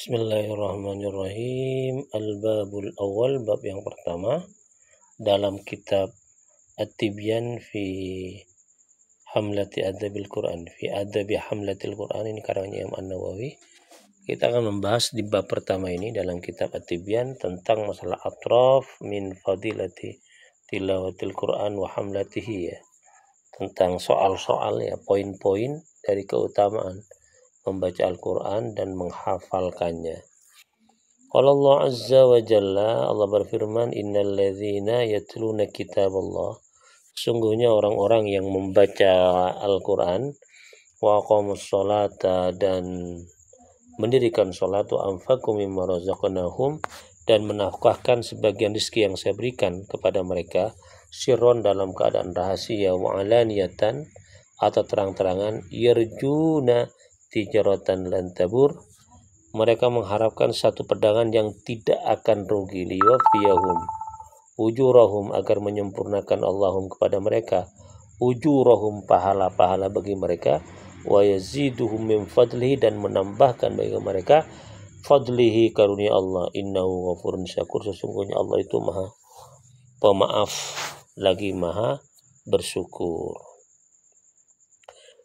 Bismillahirrahmanirrahim. Al-babul awal, bab yang pertama dalam kitab At-Tibyan fi Hamlati Adabil Quran, fi Adabi Hamlatil Quran, ini karangannya Imam An-Nawawi. Kita akan membahas di bab pertama ini dalam kitab At-Tibyan tentang masalah atraf min fadilati tilawatil Quran wa hamlatihi, ya. Tentang soal-soal, ya, poin-poin dari keutamaan membaca Al-Quran dan menghafalkannya. Qala Allah Azza wa Jalla, Allah berfirman, innal ladzina yatluna kitaballah, sungguhnya orang-orang yang membaca Al-Quran, wa aqamus sholata, dan mendirikan salat, wa anfaqu mimma razaqnahum, dan menafkahkan sebagian rezeki yang saya berikan kepada mereka, sirron, dalam keadaan rahasia, wa alaniyatan, atau terang-terangan, yarjuna tijaratan lan tabur, mereka mengharapkan satu perdagangan yang tidak akan rugi, liwafiyahum ujurahum, agar menyempurnakan Allahum kepada mereka ujurahum, pahala-pahala bagi mereka, wa yaziduhum min fadlihi, dan menambahkan bagi mereka fadlihi, karunia Allah, innahu ghafurun syakur, sesungguhnya Allah itu maha pemaaf lagi maha bersyukur.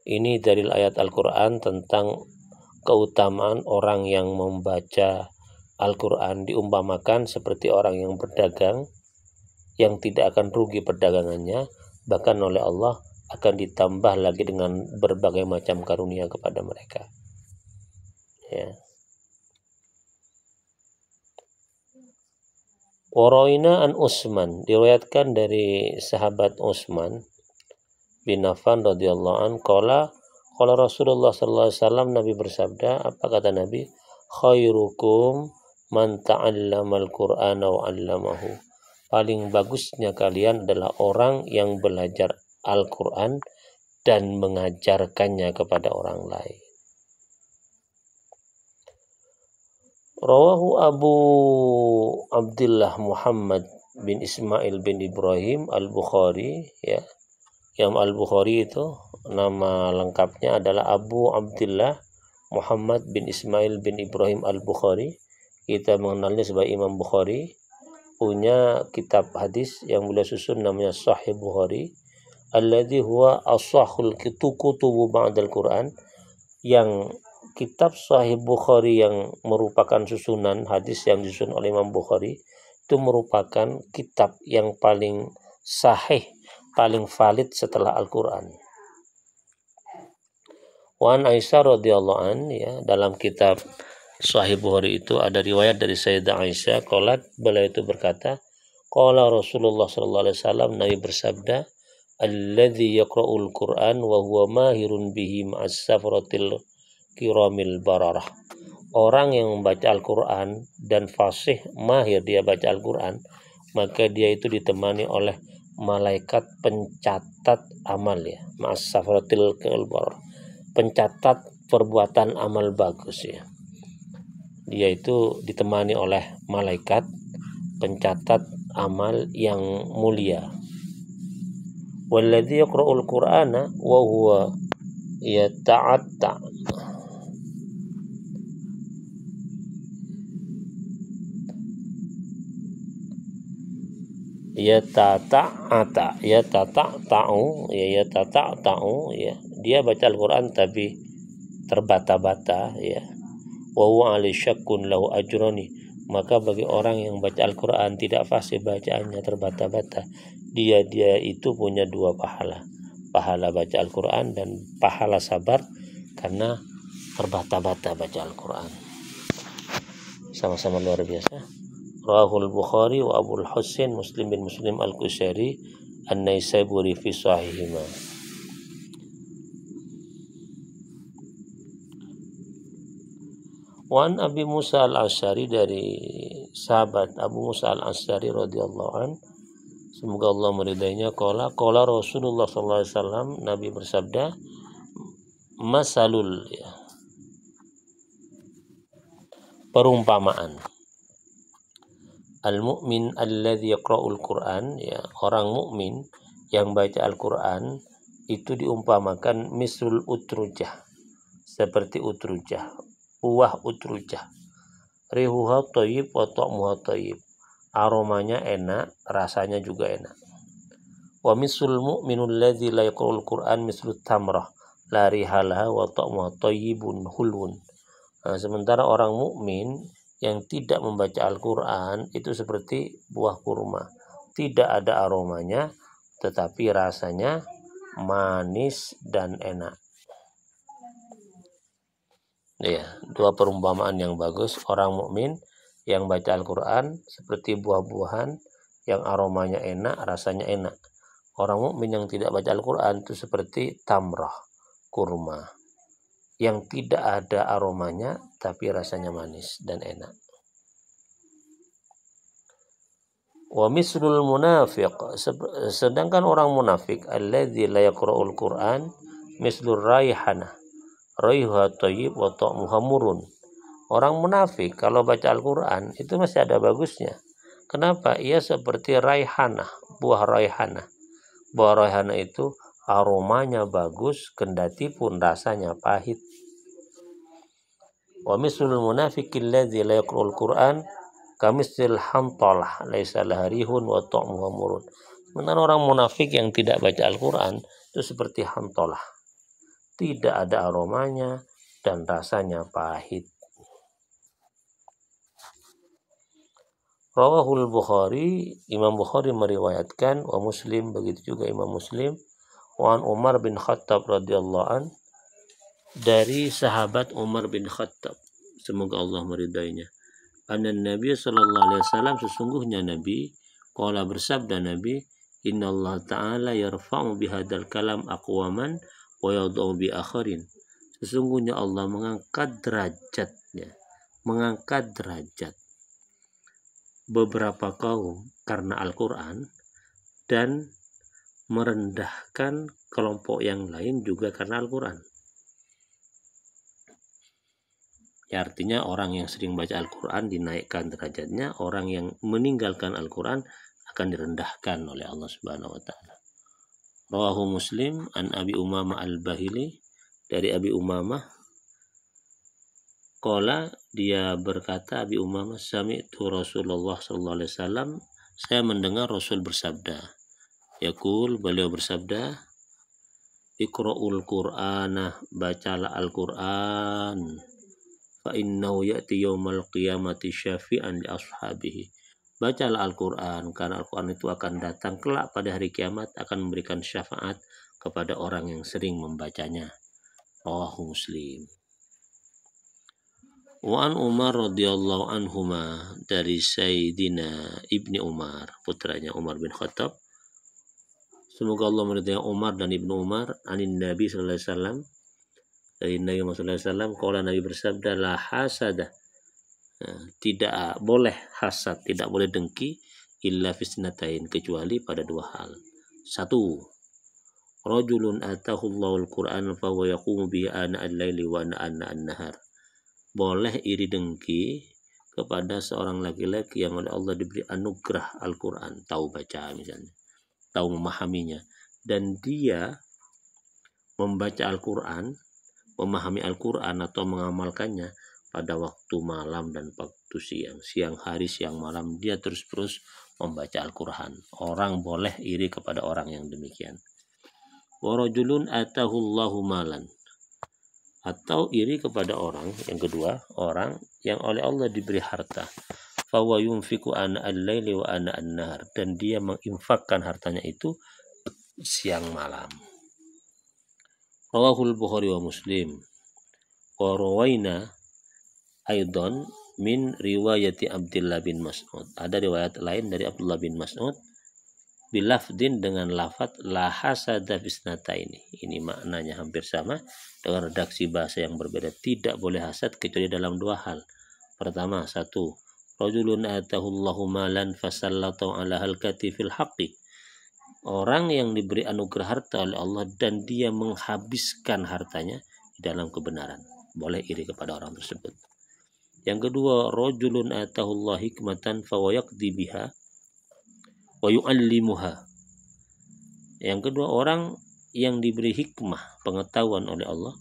Ini dalil ayat Al-Quran tentang keutamaan orang yang membaca Al-Quran, diumpamakan seperti orang yang berdagang yang tidak akan rugi perdagangannya, bahkan oleh Allah akan ditambah lagi dengan berbagai macam karunia kepada mereka, ya. Waraina an Utsman, diriwayatkan dari sahabat Utsman bin Affan radhiyallahu an, qala Rasulullah sallallahu alaihi wasallam, Nabi bersabda, apa kata Nabi? Khairukum man ta'allamal Qur'ana wa 'allamahu, paling bagusnya kalian adalah orang yang belajar Al-Qur'an dan mengajarkannya kepada orang lain. Rawahu Abu Abdullah Muhammad bin Ismail bin Ibrahim Al-Bukhari, ya. Yang Al-Bukhari itu nama lengkapnya adalah Abu Abdullah Muhammad bin Ismail bin Ibrahim Al-Bukhari. Kita mengenalnya sebagai Imam Bukhari. Punya kitab hadis yang beliau susun namanya Sahih Bukhari, alladzi huwa ashahul kutubu ba'dal Quran, yang kitab Sahih Bukhari yang merupakan susunan hadis yang disusun oleh Imam Bukhari itu merupakan kitab yang paling sahih, paling valid setelah Al-Quran. Wan Aisyah radhiyallahu an, ya, dalam kitab Sahih Bukhari itu ada riwayat dari Sayyidah Aisyah, qalat, beliau itu berkata, qala Rasulullah sallallahu alaihi wasallam, Nabi bersabda, alladzi yaqra'ul Qur'an wa huwa mahirun bihi ma'as safratil kiramil bararah, orang yang membaca Al-Quran dan fasih, mahir dia baca Al-Quran, maka dia itu ditemani oleh malaikat pencatat amal, ya, ma'as safratil kiramil bararah, pencatat perbuatan amal bagus, ya. Dia itu ditemani oleh malaikat pencatat amal yang mulia. Walladzi yaqra'ul Qur'ana wa huwa yata'atta, yatata'u, ya, dia baca Al-Quran tapi terbata-bata, ya. Wa huwa ali syakkun lahu ajrani, maka bagi orang yang baca Al-Quran tidak fasih bacaannya, terbata-bata, dia itu punya dua pahala, pahala baca Al-Quran dan pahala sabar karena terbata-bata baca Al-Quran. Sama-sama luar biasa. Rahul Bukhari wa Abul Husain Muslim bin Muslim Al-Qusairi An-Naisaburi fi sahihima. Wan Abi Musa Al-Asy'ari, dari sahabat Abu Musa Al-Asy'ari radhiyallahu an, semoga Allah meridainya, qala Rasulullah sallallahu alaihi wasallam, Nabi bersabda, masalul, ya, perumpamaan, al-mu'min alladzi yaqra'ul Qur'an, ya, orang mukmin yang baca Al-Qur'an itu diumpamakan mislul utrujah, seperti utrujah, buah utrujah. rihuha thayyib wa ta'muha thayyib. Aromanya enak, rasanya juga enak. Wa mislul mu'minul ladzi la yaqra'ul Qur'an mislut tamrah la rihalaha wa ta'muha thayyibun hulwun. Nah, sementara orang mukmin yang tidak membaca Al-Quran itu seperti buah kurma, tidak ada aromanya tetapi rasanya manis dan enak. Ya, dua perumpamaan yang bagus. Orang mukmin yang baca Al-Quran seperti buah-buahan yang aromanya enak, rasanya enak. Orang mukmin yang tidak baca Al-Quran itu seperti tamrah, kurma, yang tidak ada aromanya tapi rasanya manis dan enak. Wa mislul munafiq, sedangkan orang munafik alladzi la yaqra'ul Qur'an mislur raihanah raihuha thayyib wa ta'muha murun. Orang munafik kalau baca Al-Qur'an itu masih ada bagusnya. Kenapa? Ia seperti raihanah, buah raihanah. Buah raihanah itu aromanya bagus kendati pun rasanya pahit. Wa mislul munafiqil ladzi la yaqra'ul Qur'an kamisil hantalah laisa laharihun wa ta'muha murun. Sementara orang munafik yang tidak baca Al-Qur'an itu seperti hantalah, tidak ada aromanya dan rasanya pahit. Rawahul Bukhari, Imam Bukhari meriwayatkan, wa Muslim, begitu juga Imam Muslim, wa an Umar bin Khattab radhiyallahu an, dari sahabat Umar bin Khattab, semoga Allah meridainya. Anna Nabi sallallahu alaihi wasallam, sesungguhnya Nabi, qala bersabda Nabi, innallaha ta'ala yarfa'u bihadzal kalam aqwaman wa yadau bi akharin. Sesungguhnya Allah mengangkat derajat beberapa kaum karena Al-Quran dan merendahkan kelompok yang lain juga karena Al-Quran. Ya, artinya orang yang sering baca Al-Quran dinaikkan derajatnya, orang yang meninggalkan Al-Quran akan direndahkan oleh Allah Subhanahu wa Ta'ala. Rawahu Muslim an Abi Umamah al-Bahili, dari Abi Umamah, qala, dia berkata, Abi Umamah, sami'tu Rasulullah sallallahu alaihi wasallam, saya mendengar Rasul bersabda, yaqul, beliau bersabda, iqra'ul Qur'ana, bacalah Al-Quran, fa innahu ya'ti yaumal qiyamati syafi'an li ashabihi. Bacalah Al-Quran, karena Al-Quran itu akan datang kelak pada hari kiamat, akan memberikan syafaat kepada orang yang sering membacanya. Rawahu Muslim. Wa an Umar radhiyallahu anhuma, dari Sayyidina Ibni Umar, putranya Umar bin Khattab, semoga Allah meridai Umar dan Ibnu Umar, anin Nabi sallallahu alaihi wasallam, dari Nabi Muhammad sallallahu alaihi wasallam, qala, Nabi bersabda, la hasada, tidak boleh hasad, tidak boleh dengki, illa fisnatain, kecuali pada dua hal. Satu, rajulun atahullahul Qur'an fa huwa yaqumu bihi ana al-laili wa ana an-nahar. Boleh iri dengki kepada seorang laki-laki yang oleh Allah diberi anugerah Al-Quran, tahu baca misalnya, tahu memahaminya, dan dia membaca Al-Quran, memahami Al-Quran atau mengamalkannya pada waktu malam dan waktu siang hari, siang malam, dia terus membaca Al-Quran. Orang boleh iri kepada orang yang demikian. Wa rajulun atahullahu malan, atau iri kepada orang yang kedua, orang yang oleh Allah diberi harta, fa wa yunfiqu ana al-laili wa ana an-nahar, dan dia menginfakkan hartanya itu siang malam. Rawahul Bukhari wa Muslim. Wa rawaina aidan min riwayati Abdullah bin Mas'ud, ada riwayat lain dari Abdullah bin Mas'ud, bilafdin, dengan lafaz la hasada fisnataini. Ini maknanya hampir sama dengan redaksi bahasa yang berbeda. Tidak boleh hasad kecuali dalam dua hal. Pertama, satu, rajulun atahullahu malan fasallatu ala halqati fil haqqi, orang yang diberi anugerah harta oleh Allah dan dia menghabiskan hartanya di dalam kebenaran, boleh iri kepada orang tersebut. Yang kedua, rajulun atahullahu hikmatan fa yaqdi biha wa yu'allimuha. Yang kedua, orang yang diberi hikmah, pengetahuan oleh Allah,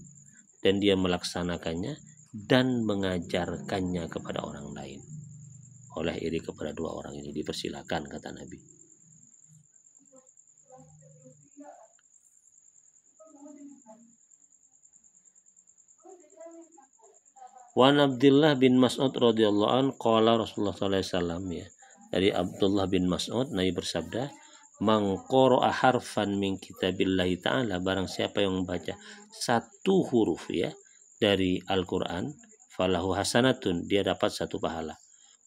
dan dia melaksanakannya, dan mengajarkannya kepada orang lain. Oleh iri kepada dua orang ini dipersilakan, kata Nabi. Wan Abdullah bin Mas'ud radhiyallahu an qala Rasulullah sallallahu alaihi wasallam, ya. Dari Abdullah bin Mas'ud, Nabi bersabda, "Man qara'a harfan min kitabillahi ta'ala," barang siapa yang membaca satu huruf, ya, dari Al-Qur'an, falahu hasanatun, dia dapat satu pahala.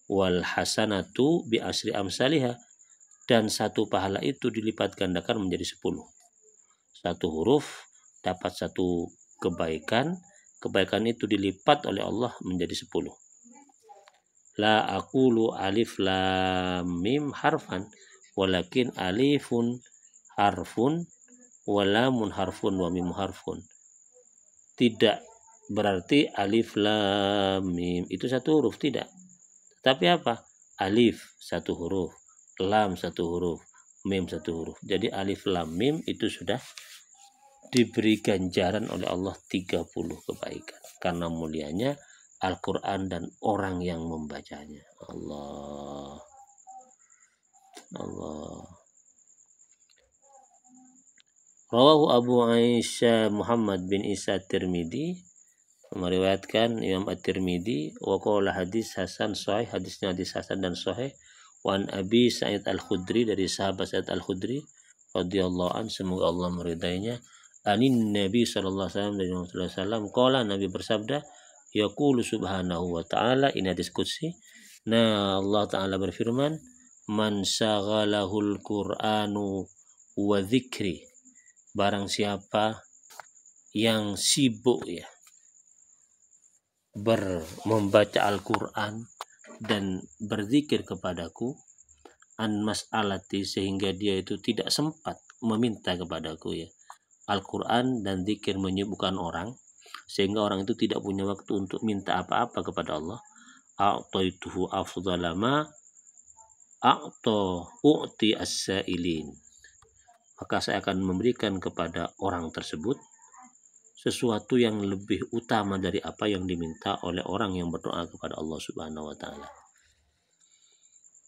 Wal hasanatu bi asri amsalihha, dan satu pahala itu dilipat gandakan menjadi 10. Satu huruf dapat satu kebaikan, kebaikan itu dilipat oleh Allah menjadi 10. La aqulu alif lam mim harfan, walakin alifun harfun, walamun harfun, wa mim harfun. Tidak berarti alif lam mim itu satu huruf, tidak. Tapi apa? Alif satu huruf, lam satu huruf, mim satu huruf. Jadi alif lam mim itu sudah diberi ganjaran oleh Allah 30 kebaikan karena mulianya Al-Quran dan orang yang membacanya. Allah. Rawahu Abu Aisyah Muhammad bin Isa Tirmidzi, meriwayatkan Imam At-Tirmidzi, wa qala hadis hasan sahih, hadisnya hadis hasan dan sahih. Wan Abi Sa'id Al-Khudri, dari sahabat Sa'id Al-Khudri radhiyallahu an, semoga Allah meridainya, anin Nabi sallallahu alaihi wasallam, dari Rasulullah sallallahu qala, Nabi bersabda, yaqulu subhanahu wa ta'ala, ini hadis qudsi. Nah, Allah Ta'ala berfirman, man syaghalahul Qur'anu wa dzikri, barang siapa yang sibuk, ya, membaca Al-Quran dan berzikir kepadaku, an mas'alati, sehingga dia itu tidak sempat meminta kepadaku, ya. Al-Quran dan zikir menyibukkan orang sehingga orang itu tidak punya waktu untuk minta apa-apa kepada Allah. A'taituhu afdhala ma u'ti as-sa'ilin, maka saya akan memberikan kepada orang tersebut sesuatu yang lebih utama dari apa yang diminta oleh orang yang berdoa kepada Allah Subhanahu wa taala.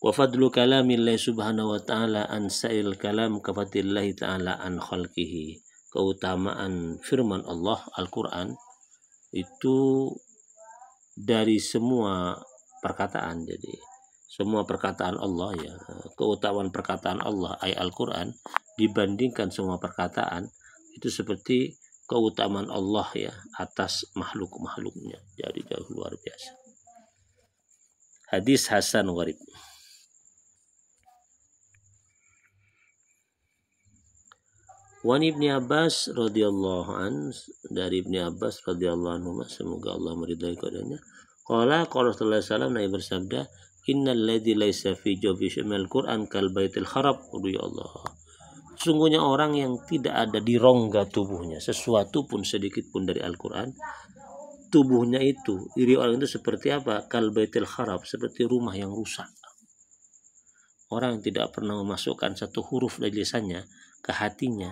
Wa fadlu kalamillahi subhanahu wa ta'ala an sa'il kalam kafatillahi ta'ala an khalqihi, keutamaan firman Allah Al-Quran itu dari semua perkataan. Jadi semua perkataan Allah, ya, keutamaan perkataan Allah ayat Al-Quran dibandingkan semua perkataan itu seperti keutamaan Allah, ya, atas makhluk-makhluknya. Jadi jauh luar biasa. Hadis hasan gharib. Wan Ibni Abbas radhiyallahu an, dari Ibni Abbas radhiyallahu anhu, semoga Allah meridai kepadanya, qala Rasulullah sallallahu alaihi wasallam, Nabi bersabda, innal ladzi laisa fi jawfi syamil Qur'an kal baitil kharab. Ya Allah, sesungguhnya orang yang tidak ada di rongga tubuhnya sesuatu pun sedikit pun dari Al-Quran, tubuhnya itu, diri orang itu seperti apa? Kal baitil kharab, seperti rumah yang rusak. Orang yang tidak pernah memasukkan satu huruf dari lisannya ke hatinya,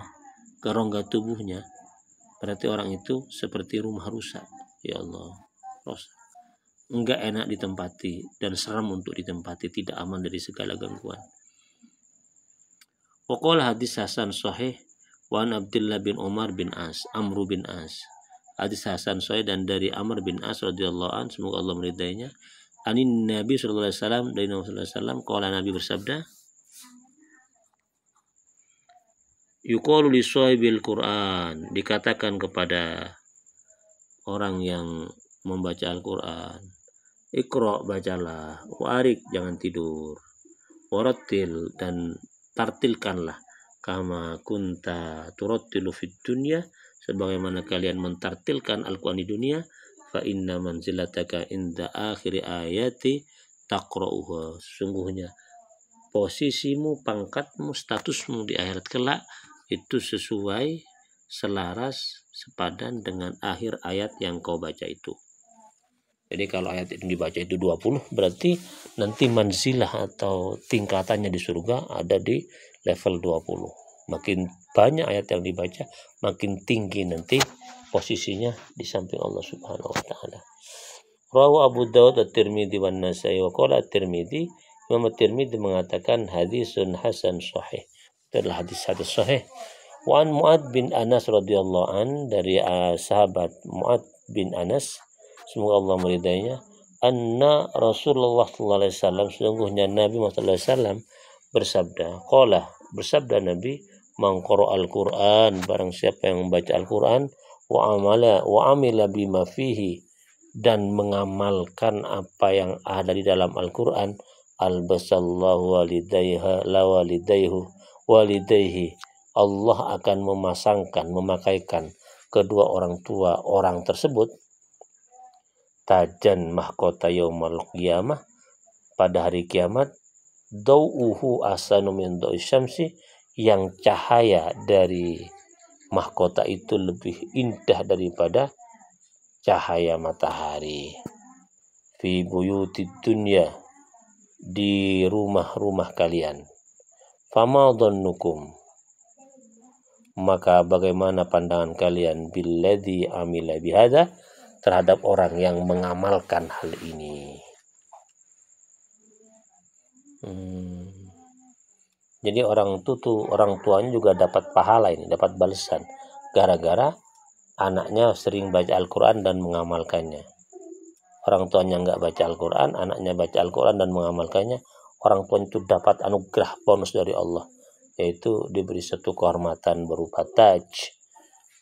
ke rongga tubuhnya, berarti orang itu seperti rumah rusak. Ya Allah, rusak, enggak enak ditempati dan seram untuk ditempati, tidak aman dari segala gangguan. Waqala hadis hasan sahih wa an Abdullah bin Umar bin As, Amr bin As, hadis hasan sahih dan dari Amr bin As radhiyallahu an, semoga Allah meridainya, anin Nabi sallallahu alaihi wasallam, dari Nabi sallallahu alaihi wasallam, qala, Nabi bersabda, yuqalu li sahibil Qur'an, dikatakan kepada orang yang membaca Al-Quran, iqra, bacalah, warik, jangan tidur, warattil, dan tartilkanlah, kama kunta turattilu fid dunya, sebagaimana kalian mentartilkan Al-Quran di dunia, fa inna manzilataka inda akhiri ayati taqra'uha, sungguhnya posisimu, pangkatmu, statusmu di akhirat kelak itu sesuai, selaras, sepadan dengan akhir ayat yang kau baca itu. Jadi kalau ayat itu dibaca itu 20, berarti nanti manzilah atau tingkatannya di surga ada di level 20. Makin banyak ayat yang dibaca, makin tinggi nanti posisinya di samping Allah Subhanahu wa taala. Rawu Abu Dawud At-Tirmidzi wan Nasai wa qala At-Tirmidzi, Imam At-Tirmidzi mengatakan hadisun hasan sahih. Itu adalah hadis-hadis sahih. Wa an Mu'ad bin Anas radhiyallahu an, dari sahabat Mu'ad bin Anas, semoga Allah meridainya, anna Rasulullah sallallahu alaihi wasallam, sesungguhnya Nabi Muhammad sallallahu alaihi wasallam bersabda, qala, bersabda Nabi, man qara'al Qur'an, barang siapa yang membaca Al-Qur'an, wa amila bima fihi, dan mengamalkan apa yang ada di dalam Al-Qur'an, albasallahu walidayhi, Allah akan memakaikan kedua orang tua orang tersebut tajan mahkota yaumal qiyamah, pada hari kiamat, dau'uhu asanu min da'i syamsi, yang cahaya dari mahkota itu lebih indah daripada cahaya matahari. Fi buyutid dunya, di rumah-rumah kalian. Fama dhannukum, maka bagaimana pandangan kalian, billadzi amila bihadza, terhadap orang yang mengamalkan hal ini. Jadi orang tuanya juga dapat pahala ini, dapat balasan gara-gara anaknya sering baca Al-Quran dan mengamalkannya. Orang tuanya nggak baca Al-Quran, anaknya baca Al-Quran dan mengamalkannya, orang tua itu dapat anugerah bonus dari Allah, yaitu diberi satu kehormatan berupa taj,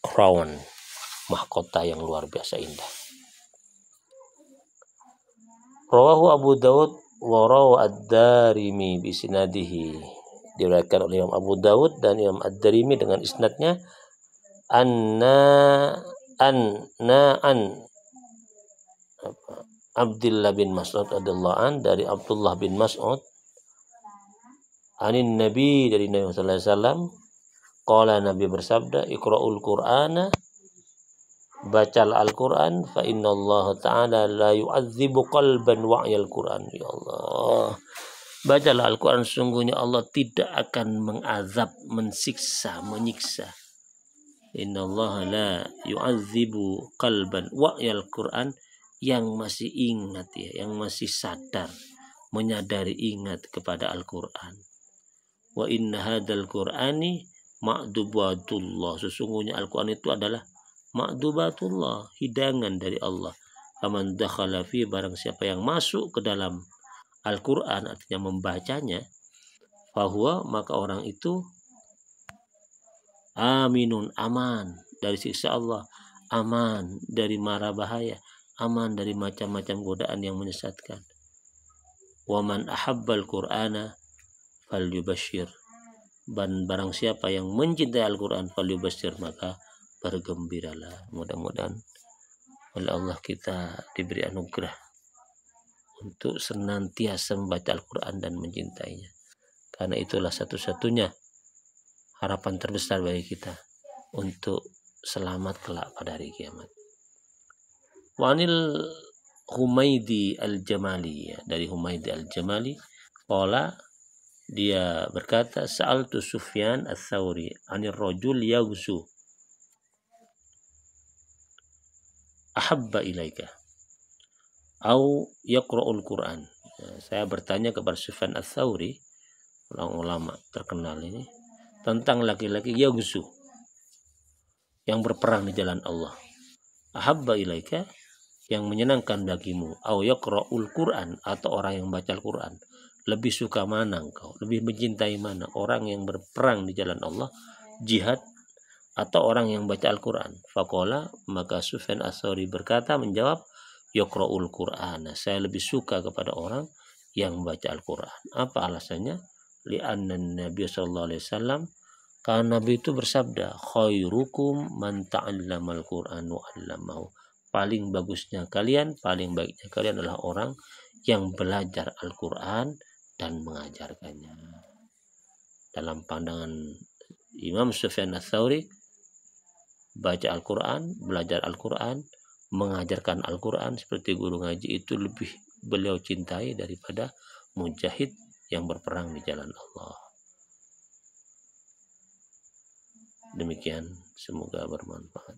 crown, mahkota yang luar biasa indah. Rawahu Abu Dawud wa rawa ad-Darimi bi isnadihi, diriwayatkan oleh Imam Abu Dawud dan Imam Ad-Darimi dengan isnadnya, an Abdullah bin Mas'ud radhiyallahu an, dari Abdullah bin Mas'ud, anin Nabi, dari Nabi sallallahu alaihi wasallam, qala, Nabi bersabda, iqra'ul Qur'ana, bacalah Al-Quran, fa innallaha ta'ala la yu'adzibu qalban wa'yal Quran. Ya Allah, bacalah Al-Quran, sungguhnya Allah tidak akan mengazab, menyiksa. Innallaha la yu'adzibu qalban wa'yal Quran, yang masih ingat ya, yang masih sadar, menyadari ingat kepada Al-Quran. Wa inna hadzal Qur'ani ma'dubatullah, sesungguhnya Al-Quran itu adalah ma'dubatullah, hidangan dari Allah. Faman dakhala fi, barang siapa yang masuk ke dalam Al-Quran, artinya membacanya, fahuwa, maka orang itu aminun, aman dari siksa Allah, aman dari mara bahaya, aman dari macam-macam godaan yang menyesatkan. Waman ahabbal Qur'ana falyubashshir, dan barang siapa yang mencintai Al-Quran, falyubashshir, maka bergembiralah. Mudah-mudahan oleh Allah kita diberi anugerah untuk senantiasa membaca Al-Quran dan mencintainya, karena itulah satu-satunya harapan terbesar bagi kita untuk selamat kelak pada hari kiamat. Wanil Humaydi Al-Jamali, dari Humaydi Al-Jamali, qala, dia berkata, sa'altu Sufyan Ats-Tsauri anir rajul yaghzu ahabba ilaika au yaqra'ul Qur'an. Saya bertanya kepada Sufyan Ats-Tsauri, ulama terkenal ini, tentang laki-laki yaghzu, yang berperang di jalan Allah. Ahabba ilaika, yang menyenangkan bagimu, au yaqra'ul Qur'an, atau orang yang baca Al-Qur'an. Lebih suka mana engkau? Lebih mencintai mana? Orang yang berperang di jalan Allah, jihad, atau orang yang baca Al-Quran? Faqala, maka Sufyan Ats-Tsauri berkata, menjawab, yaqra'ul Qur'an, saya lebih suka kepada orang yang membaca Al-Quran. Apa alasannya? Li'anna Nabi sallallahu alaihi wasallam, karena Nabi itu bersabda, khairukum man ta'allamal Qur'an wa 'allamahu, paling bagusnya kalian, paling baiknya kalian adalah orang yang belajar Al-Quran dan mengajarkannya. Dalam pandangan Imam Sufyan Ats-Tsauri, baca Al-Quran, belajar Al-Quran, mengajarkan Al-Quran seperti guru ngaji itu lebih beliau cintai daripada mujahid yang berperang di jalan Allah. Demikian, semoga bermanfaat.